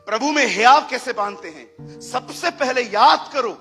प्रभु में हियाव कैसे बांधते हैं? सबसे पहले याद करो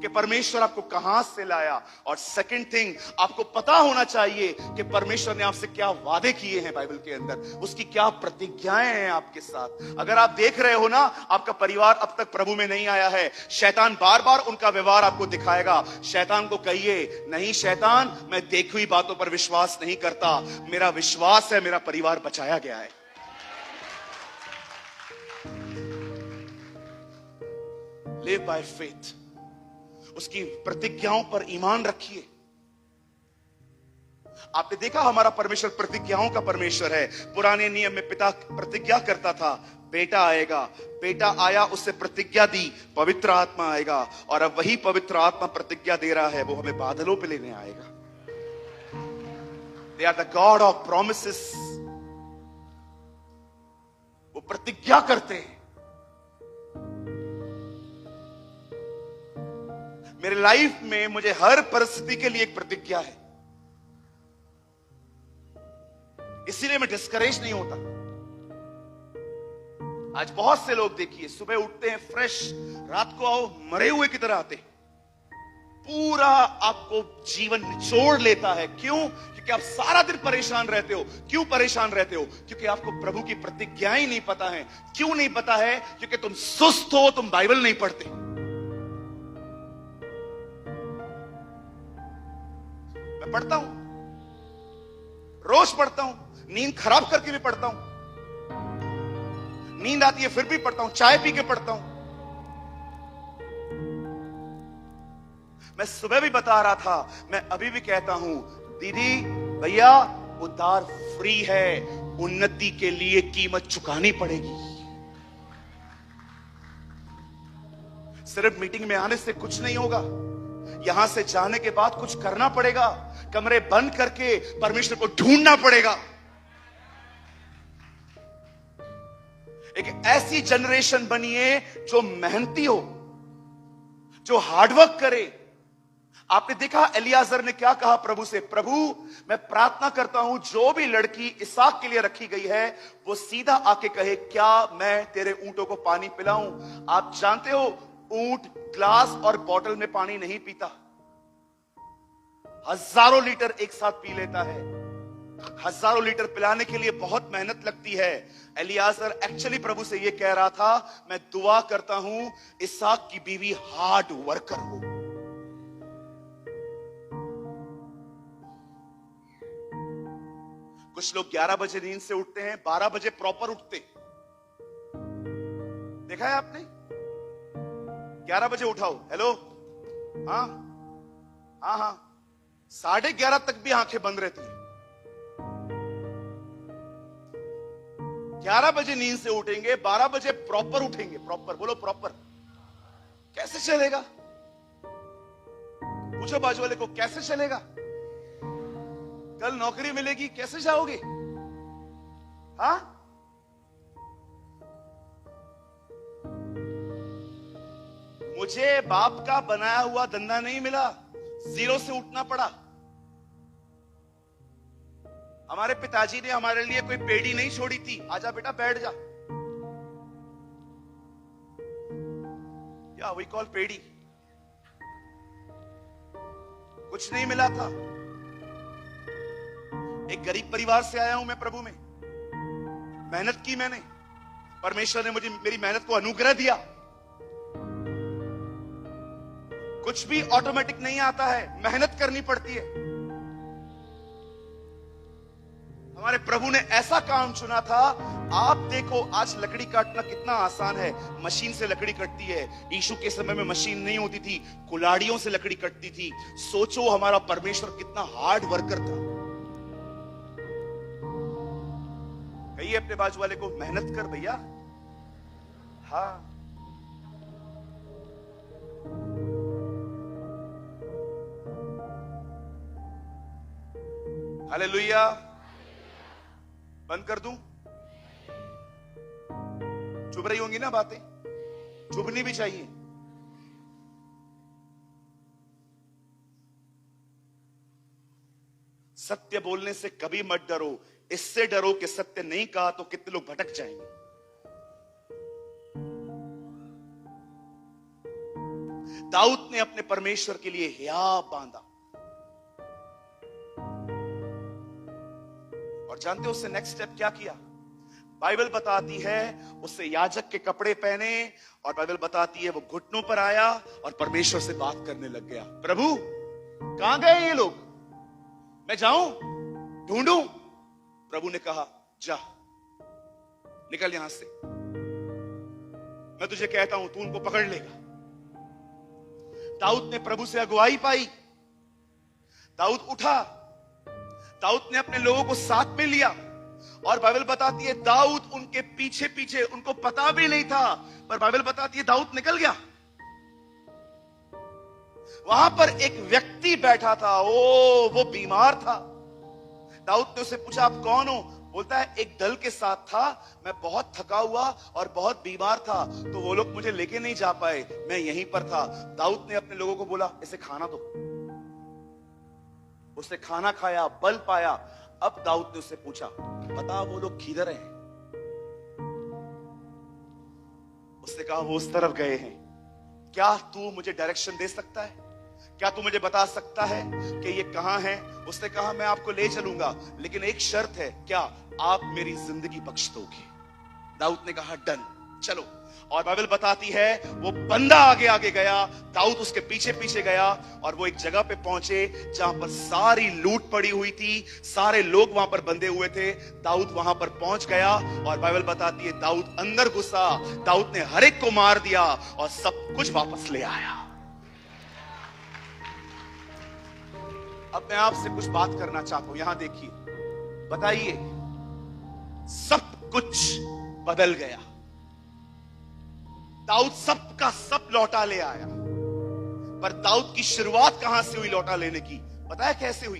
कि परमेश्वर आपको कहां से लाया, और सेकंड थिंग, आपको पता होना चाहिए कि परमेश्वर ने आपसे क्या वादे किए हैं बाइबल के अंदर, उसकी क्या प्रतिज्ञाएं हैं आपके साथ। अगर आप देख रहे हो ना, आपका परिवार अब तक प्रभु में नहीं आया है, शैतान बार बार उनका व्यवहार आपको दिखाएगा। शैतान को कहिए, नहीं शैतान, मैं देखी हुई बातों पर विश्वास नहीं करता, मेरा विश्वास है मेरा परिवार बचाया गया है। लिव बाय फेथ, उसकी प्रतिज्ञाओं पर ईमान रखिए। आपने देखा हमारा परमेश्वर प्रतिज्ञाओं का परमेश्वर है। पुराने नियम में पिता प्रतिज्ञा करता था, बेटा आएगा, बेटा आया, उससे प्रतिज्ञा दी, पवित्र आत्मा आएगा, और अब वही पवित्र आत्मा प्रतिज्ञा दे रहा है, वो हमें बादलों पे लेने आएगा। They are the god of promises. वो प्रतिज्ञा करते हैं। मेरे लाइफ में मुझे हर परिस्थिति के लिए एक प्रतिज्ञा है, इसीलिए मैं डिस्करेज नहीं होता। आज बहुत से लोग देखिए, सुबह उठते हैं फ्रेश, रात को आओ मरे हुए की तरह आते, पूरा आपको जीवन निचोड़ लेता है। क्यों? क्योंकि आप सारा दिन परेशान रहते हो। क्यों परेशान रहते हो? क्योंकि आपको प्रभु की प्रतिज्ञाएं नहीं पता है। क्यों नहीं पता है? क्योंकि तुम सुस्त हो, तुम बाइबल नहीं पढ़ते। मैं पढ़ता हूं, रोज पढ़ता हूं, नींद खराब करके भी पढ़ता हूं, नींद आती है फिर भी पढ़ता हूं, चाय पी के पढ़ता हूं। मैं सुबह भी बता रहा था, मैं अभी भी कहता हूं, दीदी भैया, उद्धार फ्री है, उन्नति के लिए कीमत चुकानी पड़ेगी। सिर्फ मीटिंग में आने से कुछ नहीं होगा, यहां से जाने के बाद कुछ करना पड़ेगा। कमरे बंद करके परमेश्वर को ढूंढना पड़ेगा। एक ऐसी जनरेशन बनिए जो मेहनती हो, जो हार्डवर्क करे। आपने देखा एलियाजर ने क्या कहा प्रभु से? प्रभु, मैं प्रार्थना करता हूं जो भी लड़की इसहाक के लिए रखी गई है, वो सीधा आके कहे, क्या मैं तेरे ऊंटों को पानी पिलाऊं? आप जानते हो, ऊंट ग्लास और बोतल में पानी नहीं पीता, हजारों लीटर एक साथ पी लेता है। हजारों लीटर पिलाने के लिए बहुत मेहनत लगती है। एलियाजर एक्चुअली प्रभु से यह कह रहा था, मैं दुआ करता हूं इसहाक की बीवी हार्ड वर्कर हो। कुछ लोग 11 बजे नींद से उठते हैं, 12 बजे प्रॉपर उठते। देखा है आपने? 11 बजे उठाओ, हेलो, हाँ हाँ हाँ, 11:30 तक भी आंखें बंद रहती है। 11 बजे नींद से उठेंगे, 12 बजे प्रॉपर उठेंगे। प्रॉपर बोलो, प्रॉपर। कैसे चलेगा? पूछो बाजू वाले को, कैसे चलेगा? कल नौकरी मिलेगी, कैसे जाओगे? हाँ, मुझे बाप का बनाया हुआ धंधा नहीं मिला, जीरो से उठना पड़ा। हमारे पिताजी ने हमारे लिए कोई पेड़ी नहीं छोड़ी थी, आजा बेटा बैठ जा, या वी कॉल पेड़ी। कुछ नहीं मिला था। एक गरीब परिवार से आया हूं मैं प्रभु में, मेहनत की मैंने, परमेश्वर ने मुझे मेरी मेहनत को अनुग्रह दिया। कुछ भी ऑटोमेटिक नहीं आता है, मेहनत करनी पड़ती है। हमारे प्रभु ने ऐसा काम चुना था। आप देखो, आज लकड़ी काटना कितना आसान है, मशीन से लकड़ी कटती है। यीशु के समय में मशीन नहीं होती थी, कुल्हाड़ियों से लकड़ी कटती थी। सोचो हमारा परमेश्वर कितना हार्ड वर्कर था। कहिए अपने बाजू वाले को, मेहनत कर भैया। हाँ, हालेलुया। बंद कर दूं? चुभ रही होंगी ना बातें, चुभनी भी चाहिए। सत्य बोलने से कभी मत डरो, इससे डरो कि सत्य नहीं कहा तो कितने लोग भटक जाएंगे। दाऊद ने अपने परमेश्वर के लिए हियाव बांधा। और जानते हो उससे नेक्स्ट स्टेप क्या किया? बाइबल बताती है उससे याजक के कपड़े पहने, और बाइबल बताती है वो घुटनों पर आया और परमेश्वर से बात करने लग गया। प्रभु कहां गए ये लोग, मैं जाऊं ढूंढूं? प्रभु ने कहा जा, निकल यहां से, मैं तुझे कहता हूं तू उनको पकड़ लेगा। दाऊद ने प्रभु से अगुवाई पाई। दाऊद उठा, दाऊद ने अपने लोगों को साथ में लिया, और बाइबल बताती है दाऊद उनके पीछे पीछे, उनको पता भी नहीं था, पर बाइबल बताती है दाऊद निकल गया। वहां पर एक व्यक्ति बैठा था, वो बीमार था। दाऊद ने उससे पूछा आप कौन हो? बोलता है एक दल के साथ था, मैं बहुत थका हुआ और बहुत बीमार था, तो वो लोग मुझे लेके नहीं जा पाए, मैं यहीं पर था। दाऊद ने अपने लोगों को बोला इसे खाना दो। उसने खाना खाया, बल पाया। अब दाऊद ने उससे पूछा बता वो लोग किधर हैं? उसने कहा वो उस तरफ गए हैं। क्या तू मुझे डायरेक्शन दे सकता है? क्या तू मुझे बता सकता है कि ये कहां है? उसने कहा मैं आपको ले चलूंगा, लेकिन एक शर्त है, क्या आप मेरी जिंदगी बख्श दोगे? दाऊद ने कहा डन, चलो। और बाइबल बताती है वो बंदा आगे आगे गया, दाऊद उसके पीछे पीछे गया, और वो एक जगह पे पहुंचे जहां पर सारी लूट पड़ी हुई थी, सारे लोग वहां पर बंधे हुए थे। दाऊद वहां पर पहुंच गया, और बाइबल बताती है दाऊद अंदर घुसा, दाऊद ने हर एक को मार दिया और सब कुछ वापस ले आया। अब मैं आपसे कुछ बात करना चाहता हूं, यहां देखिए, बताइए, सब कुछ बदल गया। दाऊद सब का सब लौटा ले आया, पर दाऊद की शुरुआत कहां से हुई लौटा लेने की? पता है कैसे हुई?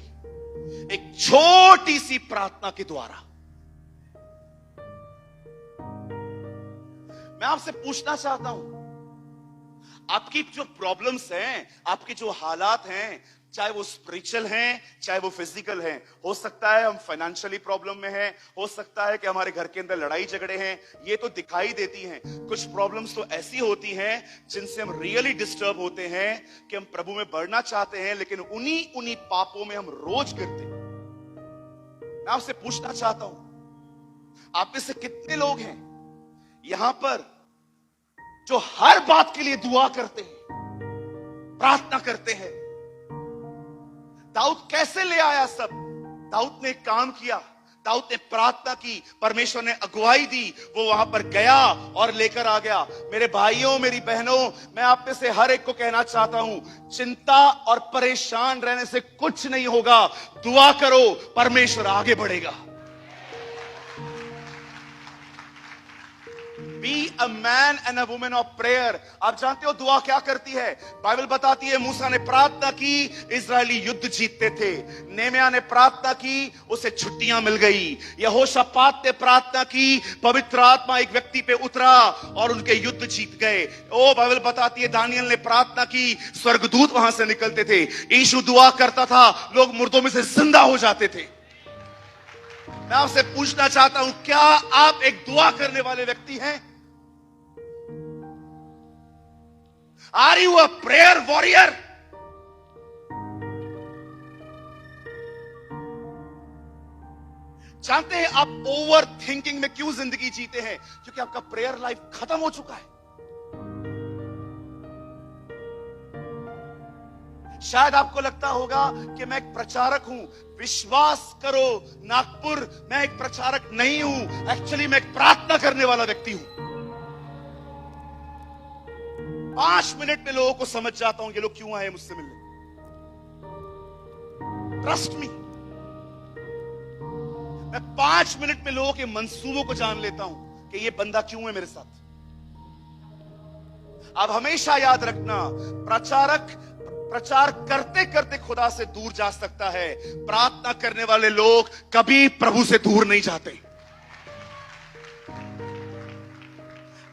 एक छोटी सी प्रार्थना के द्वारा। मैं आपसे पूछना चाहता हूं, आपकी जो प्रॉब्लम्स हैं, आपके जो हालात हैं, चाहे वो स्पिरिचुअल हैं, चाहे वो फिजिकल हैं, हो सकता है हम फाइनेंशियली प्रॉब्लम में हैं, हो सकता है कि हमारे घर के अंदर लड़ाई झगड़े हैं, ये तो दिखाई देती हैं। कुछ प्रॉब्लम्स तो ऐसी होती हैं जिनसे हम रियली डिस्टर्ब होते हैं कि हम प्रभु में बढ़ना चाहते हैं, लेकिन उन्हीं पापों में हम रोज गिरते हैं। मैं आपसे पूछना चाहता हूं, आप में से कितने लोग हैं यहां पर जो हर बात के लिए दुआ करते हैं, प्रार्थना करते हैं? दाऊद कैसे ले आया सब? दाऊद ने एक काम किया, दाऊद ने प्रार्थना की, परमेश्वर ने अगुवाई दी, वो वहां पर गया और लेकर आ गया। मेरे भाइयों, मेरी बहनों, मैं आप में से हर एक को कहना चाहता हूं, चिंता और परेशान रहने से कुछ नहीं होगा। दुआ करो, परमेश्वर आगे बढ़ेगा। Be a man and a woman of prayer। आप जानते हो दुआ क्या करती है? बाइबल बताती है मूसा ने प्रार्थना की, इजरायली युद्ध जीतते थे। नेहम्याह ने प्रार्थना की, उसे छुट्टियां मिल गई। यहोशापात ने प्रार्थना की, पवित्र आत्मा एक व्यक्ति पे उतरा और उनके युद्ध जीत गए। ओ बाइबल बताती है दानियल ने प्रार्थना की, स्वर्गदूत वहां से निकलते थे। यीशु दुआ करता था, लोग मुर्दों में से जिंदा हो जाते थे। मैं आपसे पूछना चाहता हूं, क्या आप एक दुआ करने वाले व्यक्ति हैं? Are you a prayer warrior? जानते हैं आप ओवर थिंकिंग में क्यों जिंदगी जीते हैं? क्योंकि आपका प्रेयर लाइफ खत्म हो चुका है। शायद आपको लगता होगा कि मैं एक प्रचारक हूं। विश्वास करो नागपुर, मैं एक प्रचारक नहीं हूं। एक्चुअली मैं एक प्रार्थना करने वाला व्यक्ति हूं। 5 मिनट में लोगों को समझ जाता हूं ये लोग क्यों आए मुझसे मिलने। ट्रस्ट मी, मैं 5 मिनट में लोगों के मंसूबों को जान लेता हूं कि ये बंदा क्यों है मेरे साथ। आप हमेशा याद रखना, प्रचार करते करते खुदा से दूर जा सकता है, प्रार्थना करने वाले लोग कभी प्रभु से दूर नहीं जाते।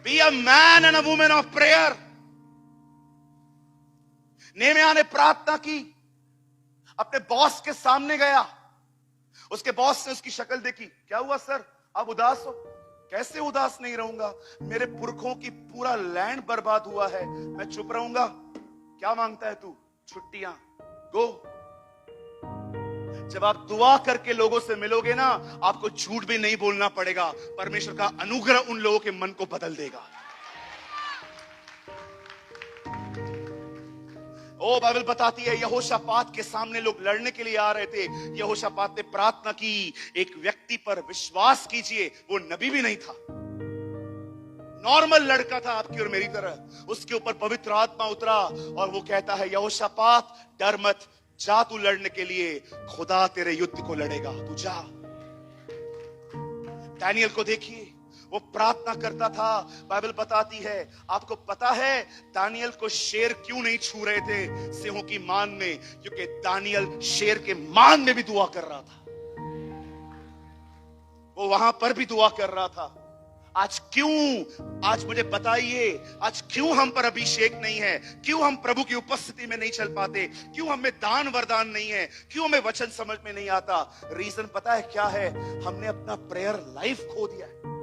Be a man and a woman of prayer। नेहम्याह ने प्रार्थना की, अपने बॉस के सामने गया, उसके बॉस ने उसकी शक्ल देखी। क्या हुआ सर, आप उदास हो? कैसे उदास नहीं रहूंगा, मेरे पुरखों की पूरा लैंड बर्बाद हुआ है, मैं चुप रहूंगा? क्या मांगता है तू? छुट्टियां। गो। जब आप दुआ करके लोगों से मिलोगे ना, आपको झूठ भी नहीं बोलना पड़ेगा। परमेश्वर का अनुग्रह उन लोगों के मन को बदल देगा। ओ बाइबल बताती है, यहोशापात के सामने लोग लड़ने के लिए आ रहे थे। यहोशापात ने प्रार्थना की, एक व्यक्ति पर विश्वास कीजिए, वो नबी भी नहीं था, नॉर्मल लड़का था आपकी और मेरी तरह। उसके ऊपर पवित्र आत्मा उतरा और वो कहता है, यहोशापात डर मत, जा तू लड़ने के लिए, खुदा तेरे युद्ध को लड़ेगा, तू जा। दानियल को देखिए, वो प्रार्थना करता था। बाइबल बताती है, आपको पता है दानियल को शेर क्यों नहीं छू रहे थे सिंहों की मान में? क्योंकि दानियल शेर के मान में भी दुआ कर रहा था, वो वहां पर भी दुआ कर रहा था। आज क्यों, आज मुझे बताइए, आज क्यों हम पर अभिषेक नहीं है? क्यों हम प्रभु की उपस्थिति में नहीं चल पाते? क्यों हमें दान वरदान नहीं है? क्यों हमें वचन समझ में नहीं आता? रीजन पता है क्या है? हमने अपना प्रेयर लाइफ खो दिया है।